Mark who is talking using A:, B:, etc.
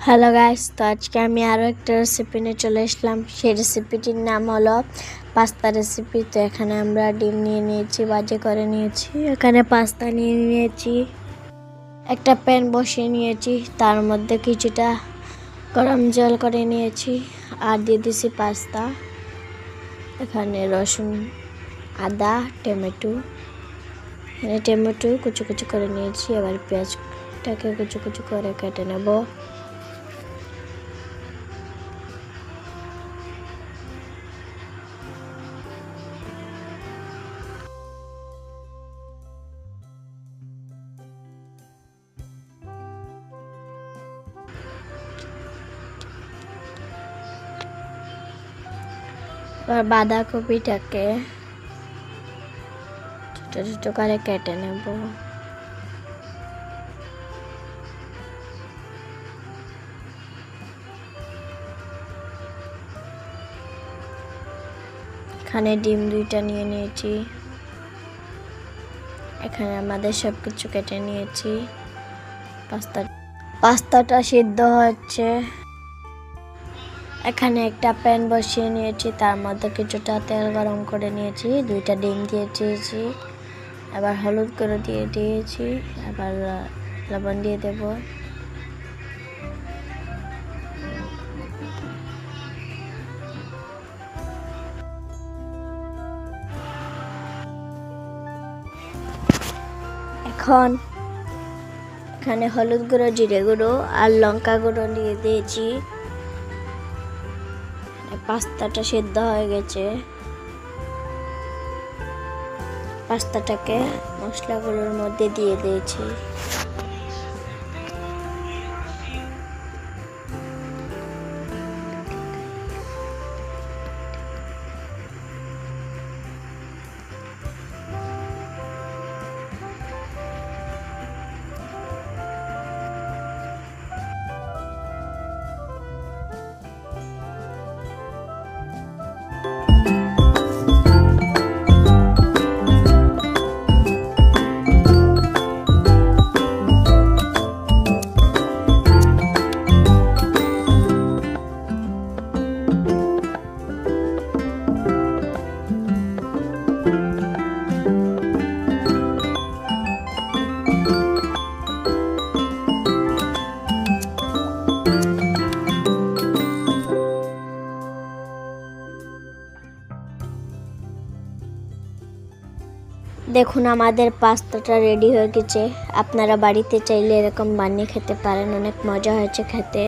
A: Hello guys, তো আজকে আমি আরও একটা রেসিপি নিয়ে চলে আসলাম। সেই রেসিপিটির নাম হলো পাস্তা রেসিপি। তো এখানে আমরা ডিম নিয়ে নিয়েছি, ভাজি করে নিয়েছি। এখানে পাস্তা নিয়ে নিয়েছি, একটা প্যান বসিয়ে নিয়েছি, তার মধ্যে কিছুটা গরম জল করে নিয়েছি আর দিয়ে দিয়েছি পাস্তা। এখানে রসুন, আদা, টমেটো, কুচি কুচি করে নিয়েছি। এবার পেঁয়াজটাকে কুচি কুচি করে কেটে নেব। এবার বাঁধাকপিটাকে ছোট ছোট করে কেটে নেব। এখানে ডিম 2টা নিয়ে নিয়েছি। এখানে আমাদের সব কিছু কেটে নিয়েছি। পাস্তাটা সিদ্ধ হচ্ছে। এখানে একটা প্যান বসিয়ে নিয়েছি, তার মধ্যে কিছুটা তেল গরম করে নিয়েছি, 2টা ডিম দিয়ে দিয়েছি। এবার হলুদ করে দিয়ে দিয়েছি। এবার লবণ দিয়ে দেব। এখন এখানে হলুদ গুঁড়ো, জিরে গুঁড়ো আর লঙ্কা গুঁড়ো দিয়ে দিয়েছি। পাস্তাটা সেদ্ধ হয়ে গেছে। পাস্তাটাকে মশলাগুলোর মধ্যে দিয়ে দিয়েছি। দেখুন, আমাদের পাস্তাটা রেডি হয়ে গেছে। আপনারা বাড়িতে চাইলে এরকম বানিয়ে খেতে পারেন, অনেক মজা হয়েছে খেতে।